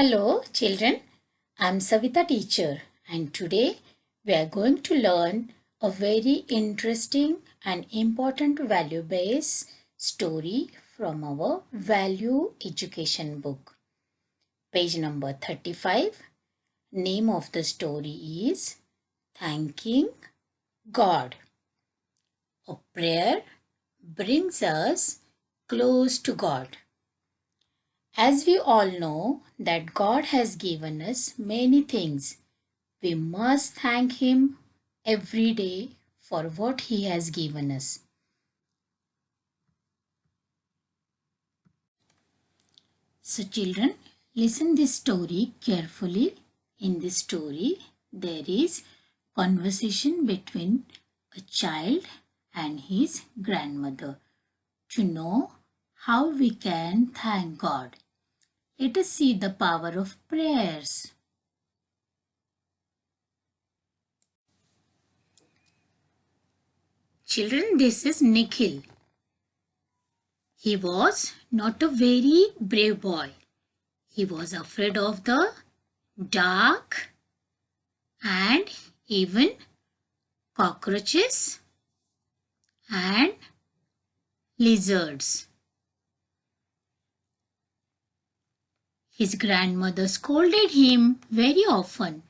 Hello children, I'm Savita teacher and today we are going to learn a very interesting and important value-based story from our value education book. Page number 35. Name of the story is Thanking God. A prayer brings us close to God. As we all know that God has given us many things, we must thank Him every day for what He has given us. So children, listen this story carefully. In this story, there is conversation between a child and his grandmother to know how we can thank God. Let us see the power of prayers. Children, this is Nikhil. He was not a very brave boy. He was afraid of the dark and even cockroaches and lizards. His grandmother scolded him very often.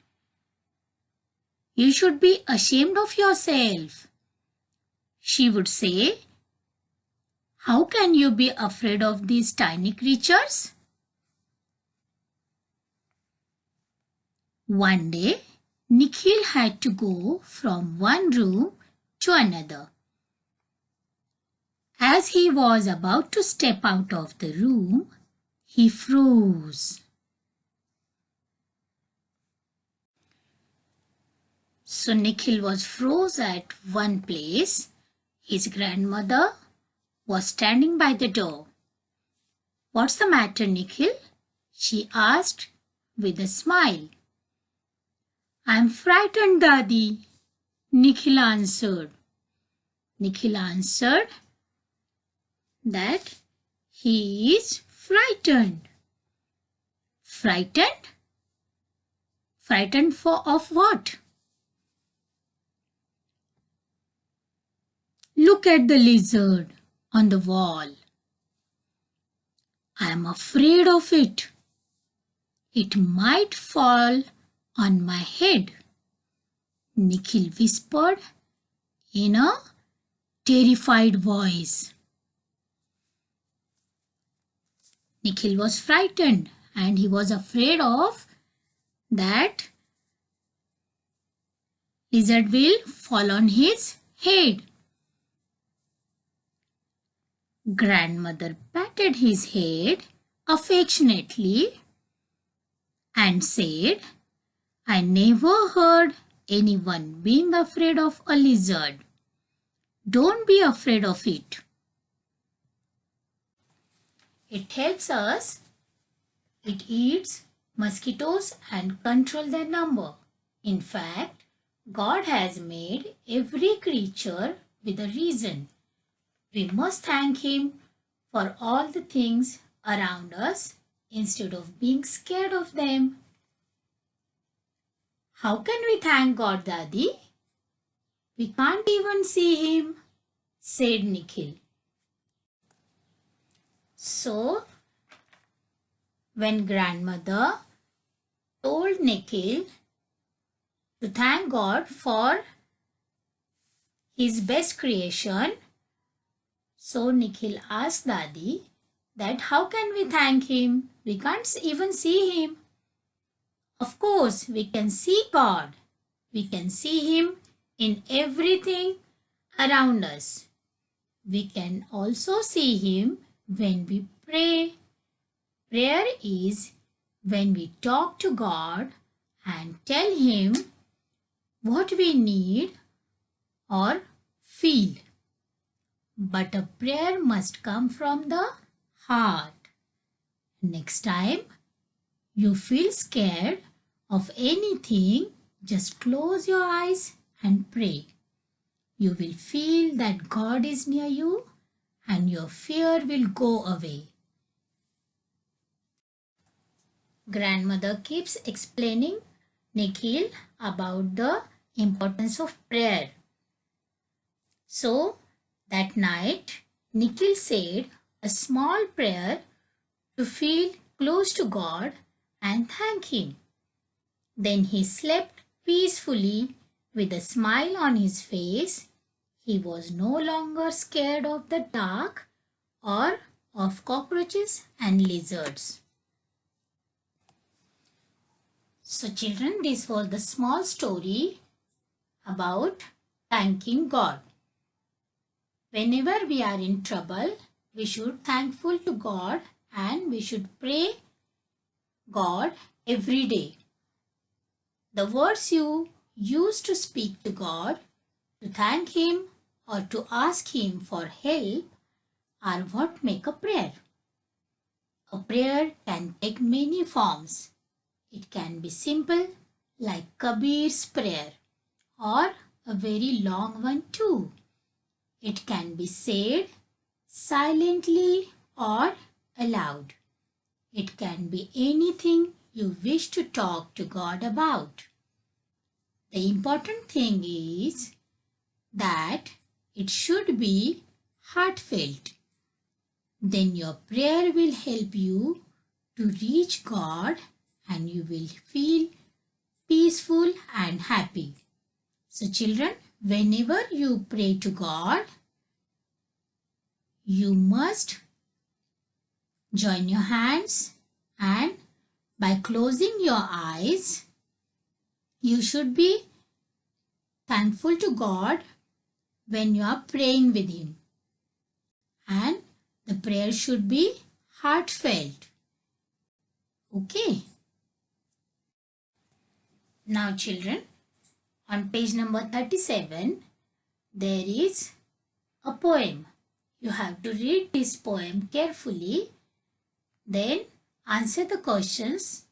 You should be ashamed of yourself. She would say, how can you be afraid of these tiny creatures? One day, Nikhil had to go from one room to another. As he was about to step out of the room, he froze. So Nikhil was froze at one place. His grandmother was standing by the door. What's the matter, Nikhil? She asked with a smile. I'm frightened, Dadi, Nikhil answered. Nikhil answered that he is frightened. Frightened? Frightened of what? Look at the lizard on the wall. I am afraid of it. It might fall on my head, Nikhil whispered in a terrified voice. Nikhil was frightened and he was afraid of that lizard will fall on his head. Grandmother patted his head affectionately and said, I never heard anyone being afraid of a lizard. Don't be afraid of it. It helps us. It eats mosquitoes and control their number. In fact, God has made every creature with a reason. We must thank Him for all the things around us instead of being scared of them. How can we thank God, Dadi? We can't even see Him, said Nikhil. So, when grandmother told Nikhil to thank God for his best creation, so Nikhil asked Dadi that how can we thank him? We can't even see him. Of course, we can see God. We can see Him in everything around us. We can also see Him when we pray. Prayer is when we talk to God and tell Him what we need or feel. But a prayer must come from the heart. Next time you feel scared of anything, just close your eyes and pray. You will feel that God is near you and your fear will go away. grandmother keeps explaining Nikhil about the importance of prayer. So that night, Nikhil said a small prayer to feel close to God and thank Him. Then he slept peacefully with a smile on his face. He was no longer scared of the dark or of cockroaches and lizards. So children, this was the small story about thanking God. Whenever we are in trouble, we should thankful to God and we should pray God every day. The words you use to speak to God, to thank Him or to ask Him for help are what make a prayer. A prayer can take many forms. It can be simple like Kabir's prayer or a very long one too. It can be said silently or aloud. It can be anything you wish to talk to God about. The important thing is that it should be heartfelt. Then your prayer will help you to reach God and you will feel peaceful and happy. So children, whenever you pray to God, you must join your hands and by closing your eyes, you should be thankful to God when you are praying with Him. And the prayer should be heartfelt. Okay. Now children, on page number 37, there is a poem. You have to read this poem carefully. Then answer the questions.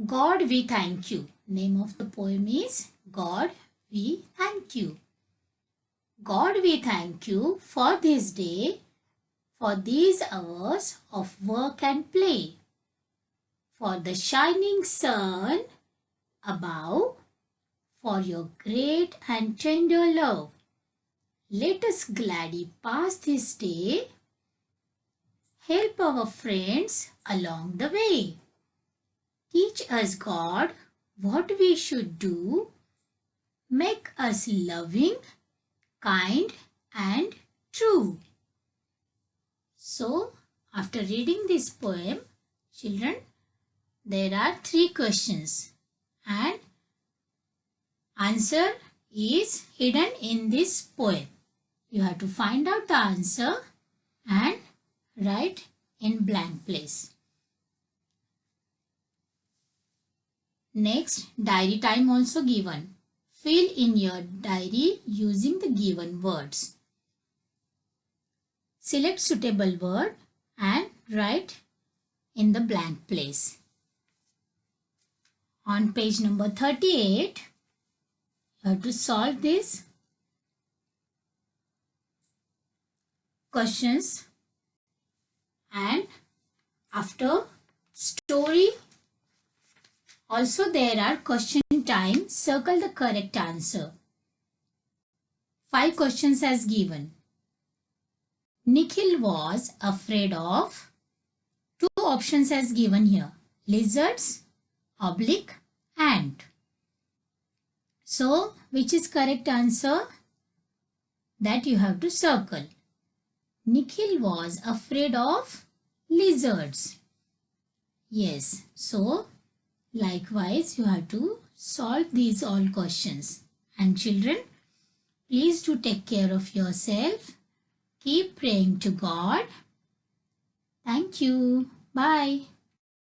God, we thank you. Name of the poem is God, we thank you. God, we thank you for this day, for these hours of work and play, for the shining sun above, for your great and tender love. Let us gladly pass this day. Help our friends along the way. Teach us, God, what we should do. Make us loving, kind and true. So, after reading this poem, children, there are 3 questions and answer is hidden in this poem. You have to find out the answer and write in blank place. Next, diary time also given. Fill in your diary using the given words. Select suitable word and write in the blank place. On page number 38, you have to solve these questions and after story also there are question time. Circle the correct answer. 5 questions as given. Nikhil was afraid of 2 options as given here. Lizards, oblique, ant. So, which is correct answer? That you have to circle. Nikhil was afraid of lizards. Yes, so likewise you have to solve these all questions. And children, please do take care of yourself. Keep praying to God. Thank you. Bye.